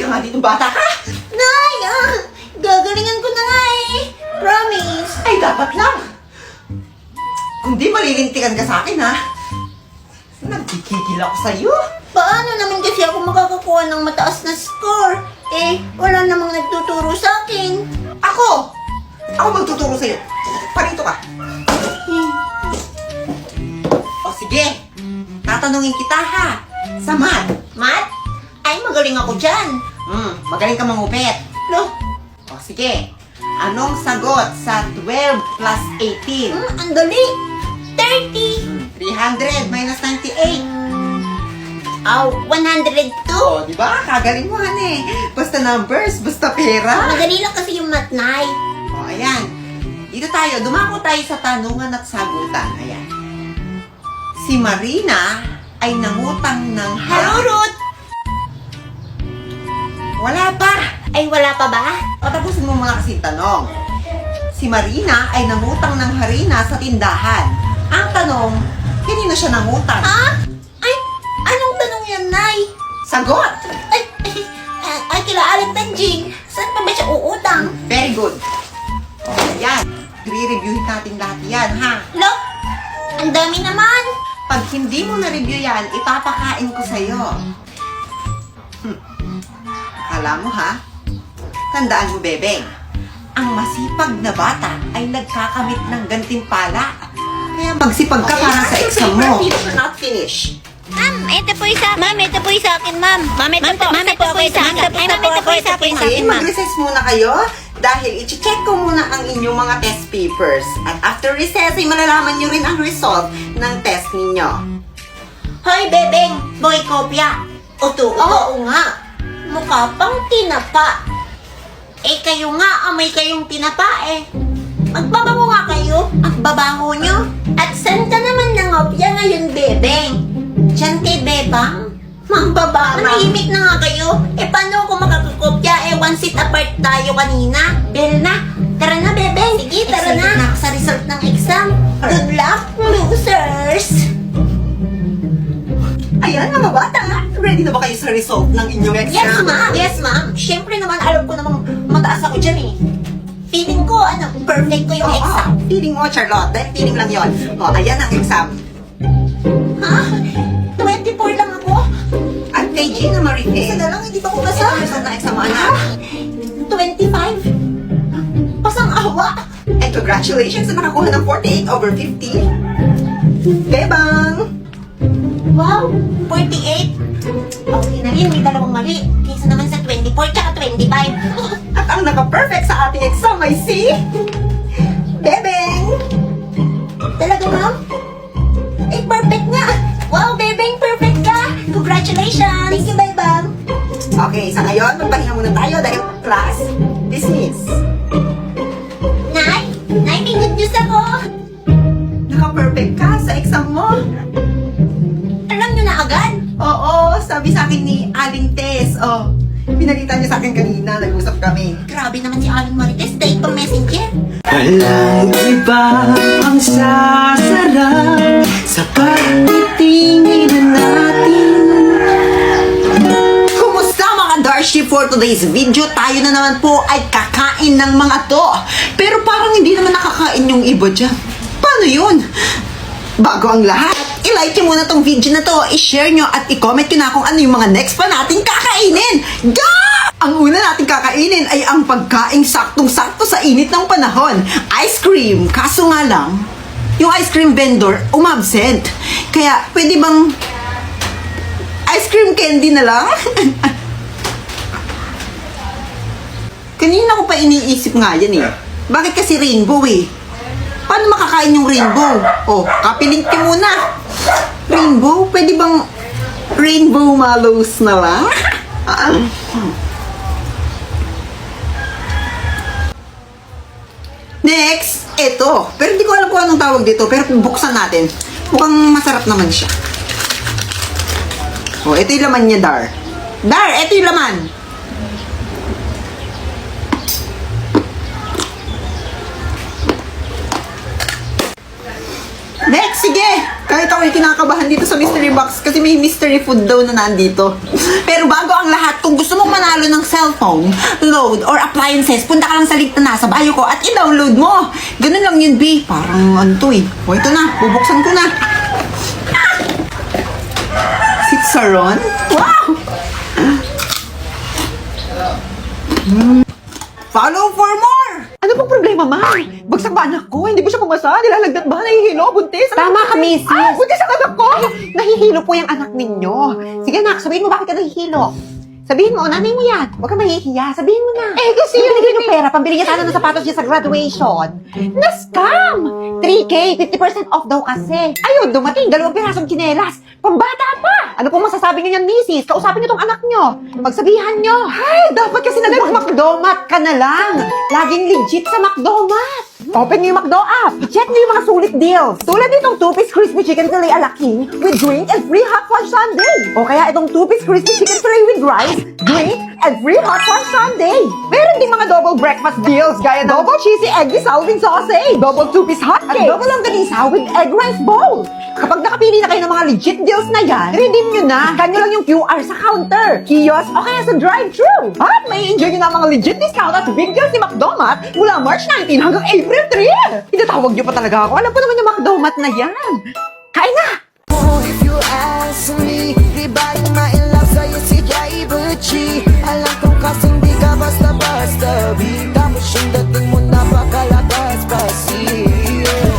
ka nga dito, bata ka! Nay, gagalingan ko na nga eh. Promise. Ay, dapat lang! Kung di malilintikan ka sa akin, ha? Nagkikigil ako sa'yo. Paano naman kasi ako makakakuha ng mataas na score? Eh, wala namang nagtuturo sa akin. Ako! Ako magtuturo sa'yo. Parito ka. O sige, tatanungin kita ha. Sa math. Math? Ay, magaling ako dyan. Magaling ka mangupit. Lo, O sige, anong sagot sa 12 plus 18? ang dali. 30. 300 minus 98. 102. O, di ba? Kagaling mo, eh. Basta numbers, basta pera. Madali lang kasi yung math, Nay. O, ayan. Dito tayo, dumako tayo sa tanungan at sagutan. Ayan. Si Marina ay nangutang ng Harurut. Wala pa. Ay, wala pa ba? O, tapusin mo muna kasi yung tanong. Si Marina ay nangutang ng harina sa tindahan. Ang tanong, kanino siya nangutang? Ay, anong tanong yan, Nay? Sagot! Ay, kila Aling Tanjing. Saan pa ba siya uutang? Very good. O, ayan. I-reviewin natin lahat yan, ha? Lo, ang dami naman. Pag hindi mo na-review yan, ipapakain ko sa'yo. Akala mo, ha? Tandaan mo, Bebeng. Ang masipag na bata ay nagkakamit ng gantimpala. Kaya magsipag ka para sa exam mo. Not finish. Ma'am, ito po isa. Ma'am, ito po isa akin, ma'am. Ma'am, ito po isa akin. Ay, ma'am, ito po isa akin, Okay, ma'am. mag-recess muna kayo dahil i-check ko muna ang inyong mga test papers. At after recess, ay malalaman nyo rin ang result ng test ninyo. Hoy, Bebeng, boy kopya. Uto-uto. Oo nga. Mukha pang tinapa. Eh, kayo nga, amoy kayong tinapa eh. Magbabango nga kayo. Ang babango nyo. At saan ka naman nangopya ngayon, Bebeng? Diyan kay Bebang? Mambaba, manahimik na nga kayo. Eh, paano ako makakakopya? Eh, one seat apart tayo kanina. Bel na. Tara na, Bebeng. Sige, tara na. Excited na ako sa result ng exam. Good luck, losers. Ayan, mga bata, ready na ba kayo sa result ng inyong exam? Yes, ma'am. Yes, ma'am. Siyempre naman, alam ko namang mataas ako dyan eh. Feeling ko, perfect ko yung exam. Feeling mo, Charlotte. Dahil feeling lang yon. O, ayan ang exam. Ha? 24 lang ako? At kay Gina Marife. Isa na lang, hindi pa ko Ito basa. ang result ng exam mo, anak. 25? Pasang awa. And congratulations sa nakakuha ng 48 over 50. Bebang! Wow, 48. Okay na rin, may dalawang mali. Kaysa naman sa 24 tsaka 25. At ang naka-perfect sa ating exam ay si... Bebeng! Talaga, ma'am? Eh, perfect nga. Wow, Bebeng, perfect ka. Congratulations. Thank you, Bebang. Okay, sa ngayon, magpahinga muna tayo dahil class, dismiss. Nay, may good news ako. Naka-perfect ka sa exam mo. Alam nyo na agad? Oo, sabi sa akin ni Aling Tess. Oh, pinalita niya sa akin kanina, nag-usap kami. Grabe naman si Aling Marites, dahil pang messenger. Walang iba ang sasarap sa pagtitingin natin. Kumusta mga Darshi? For today's video, tayo na naman po ay kakain ng mga to. Pero parang hindi naman nakakain yung iba dyan. Paano yun? Bago ang lahat, i-like nyo muna tong video na to, i-share nyo at i-comment nyo na kung ano yung mga next pa nating kakainin. Ga! Ang una nating kakainin ay ang pagkaing saktong-sakto sa init ng panahon. Ice cream. Kaso nga lang, yung ice cream vendor umabsent. Kaya pwede bang ice cream candy na lang? Kanina ko pa iniisip nga yan eh. Bakit kasi rainbow eh? Paano makakain yung rainbow? Oh, kapilingki muna. Rainbow? Pwede bang rainbow mallows na lang? Next, ito. Pero hindi ko alam kung anong tawag dito. Pero buksan natin. Mukhang masarap naman siya. Oh, ito yung laman niya, Dar. Dar, ito yung laman. Next, sige! Kahit ako'y kinakabahan dito sa mystery box kasi may mystery food daw na nandito. Pero bago ang lahat, kung gusto mong manalo ng cellphone, load, or appliances, punta ka lang sa link na nasa bio ko at i-download mo. Ganun lang yun, B. Parang ano to eh. O ito na, bubuksan ko na. Sitsaron? Wow! Follow for more! Ano pong problema, ma'am? Bagsak ba anak ko? Hindi ba siya pumasa? Nilalagdat ba? Nahihilo? Buntis? Tama ka, Mrs. Ah, buntis ang anak ko! Nahihilo po yung anak ninyo. Sige, anak, sabihin mo bakit ka nahihilo. Sabihin mo, nanay mo yan. Huwag ka mahihiya. Sabihin mo na. Eh, kasi yung binigay ng pera, pambili niya sana ng sapatos niya sa graduation. Na-scam! 3K, 50% off daw kasi. Ayun, dumating, 2 pirasong tsinelas. Pambata pa! Ano pong masasabi niyo yan, misis? Kausapin niyo tong anak niyo. Pagsabihan niyo. Ay, dapat kasi na mag-McDomat ka na lang. Laging legit sa McDomat. Open niyo yung McDo app. I-check niyo yung mga sulit deals. Tulad itong 2-piece crispy chicken fillet a la king with drink and free hot fudge sundae. O kaya itong 2-piece crispy chicken fillet with rice, drink, and free hot fudge sundae. Meron ding mga double breakfast deals gaya double cheesy egg salad with sausage, double 2-piece hot cake, at double longganisa with egg rice bowl. Kapag nakapili na kayo ng mga legit deals na yan, redeem nyo na. Scan nyo lang yung QR sa counter, kiosk, o kaya sa drive-thru. At may enjoy nyo na mga legit discount at big deals ni McDomat mula March 19 hanggang April 3. Tinatawag nyo pa talaga ako. Alam po naman yung McDomat na yan. Kain na! If you ask me, di ba yung ma-inlove sa'yo si Jay Butchie? Alam kong kasing di ka basta-basta Di tapos yung dating mo napakalakas pa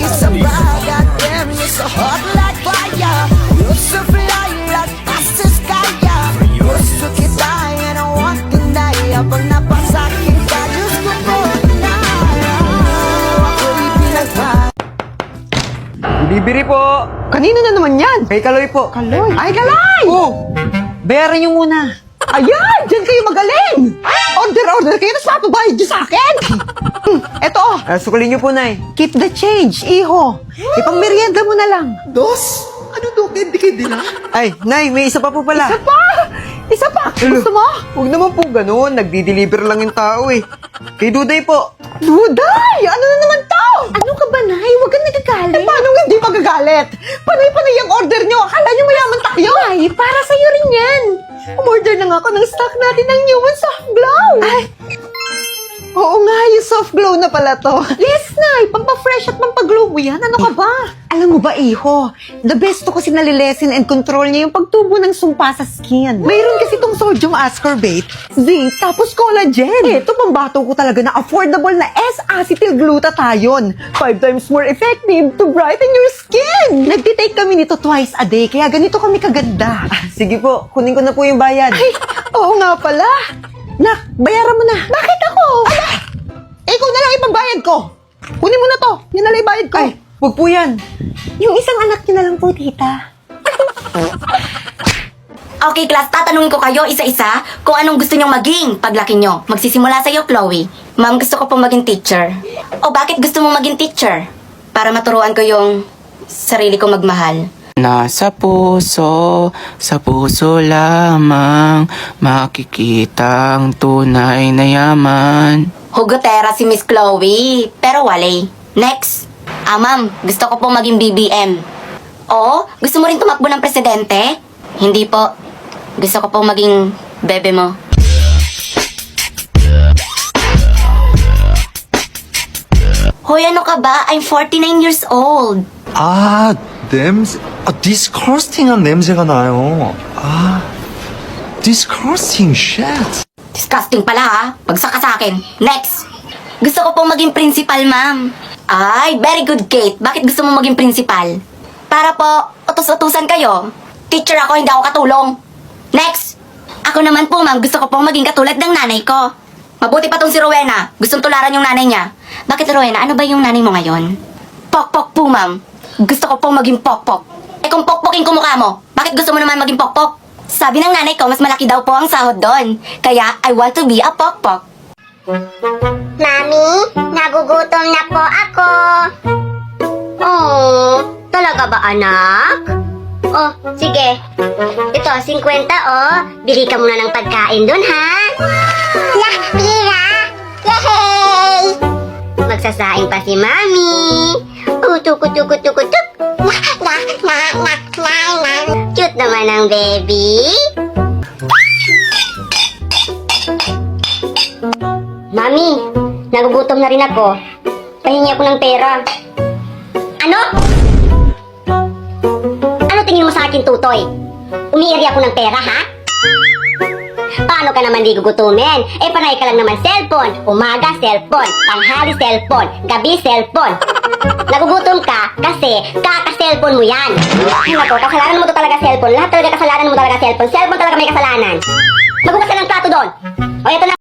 Isa ba, goddamn, you're so hot like fire You're so fly like fast as kaya Gusto kita, and I want to die Habang napasakit ka, Diyos ko po na Ako'y pinagpa Bibiri po! Kanino na naman yan? Kay Kaloy po. Kaloy? Ay, Kaloy! Oh, bayaran niyo muna. Ayan! Diyan kayo magaling! Order kayo, tapos papabayad niyo sa akin! Eto, sukulin niyo po, Nay. Keep the change, iho. Ipang merienda mo na lang. Dos? Ano do? Hindi lang? Ay, Nay, may isa pa po pala. Isa pa? Isa pa? Gusto mo? Huwag naman po ganun. Nagdi-deliver lang yung tao eh. Kay Duday po. Duday! Ano na naman to? Ano ka ba, Nay? Huwag kang nagagalit. Paano hindi magagalit? Panay-panay ang order nyo. Akala nyo mayaman tayo. Ay, para sa'yo rin yan. Umorder na nga ako ng stock natin ng Human Soft Glow. Ay, oo nga, yung soft glow na pala to. Yes, Nay! Pampafresh at pampaglow mo yan. Ano ka ba? Alam mo ba, Iho? The best to kasi nalilesen and control niya yung pagtubo ng sumpa sa skin. Mayroon kasi itong sodium ascorbate, zinc, tapos collagen. Ito, pambato ko talaga na affordable na S-acetylglutathione. 5 times more effective to brighten your skin. Nagtitake kami nito twice a day, kaya ganito kami kaganda. Sige po, kunin ko na po yung bayad. Ay, oo nga pala. Nak, bayaran mo na. Bakit ako? Ala! Ikaw na lang ipagbayad ko. Kunin mo na to. Yan na lang ibayad ko. Ay, huwag po yan. Yung isang anak niyo na lang po, tita. Okay, class, tatanungin ko kayo isa-isa kung anong gusto nyong maging paglaki nyo. Magsisimula sa'yo, Chloe. Ma'am, gusto ko pong maging teacher. O bakit gusto mo maging teacher? Para maturuan ko yung sarili ko magmahal. Nasa puso, sa puso lamang makikita ang tunay na yaman. Hugotera si Miss Chloe, pero wale. Next. Ma'am, gusto ko pong maging BBM. O, gusto mo rin tumakbo ng presidente? Hindi po. Gusto ko pong maging bebe mo. Hoy, ano ka ba? I'm 49 years old. 아, 냄새, disgusting한 냄새가 나요. 아, disgusting shit. Disgusting pala ha. Bagsak ka sa akin. Next. Gusto ko pong maging principal, ma'am. Ay, very good, Kate. Bakit gusto mo maging principal? Para po, utos-utusan kayo. Teacher ako, hindi ako katulong. Next. Ako naman po, ma'am. Gusto ko pong maging katulad ng nanay ko. Mabuti pa tong si Rowena. Gustong tularan yung nanay niya. Bakit, Rowena? Ano ba yung nanay mo ngayon? Pokpok po, ma'am. Gusto ko pong maging pokpok. Eh kung pokpokin ko mukha mo, bakit gusto mo naman maging pokpok? Sabi ng nanay ko, mas malaki daw po ang sahod doon. Kaya, I want to be a pokpok. Mami, nagugutom na po ako. Oh, talaga ba anak? Oh, sige. Ito, 50 oh. Bili ka muna ng pagkain dun, ha? La, pira! Yay! Magsasaing pa si Mami. Kutuk-kutuk-kutuk-kutuk. Cute naman ang baby. Mami, nagugutom na rin ako. Pahingi ako ng pera. Ano? Ano tingin mo sa akin, Tutoy? Umiiri ako ng pera, ha? Paano ka naman di gugutumin? Eh, panay ka lang naman cellphone. Umaga, cellphone. Tanghali, cellphone. Gabi, cellphone. Nagugutom ka kasi kaka-cellphone mo yan. Ay, nako, kasalanan mo to talaga cellphone. Lahat talaga kasalanan mo talaga cellphone. Cellphone talaga may kasalanan. Maghugas ka ng plato doon. O, ito na.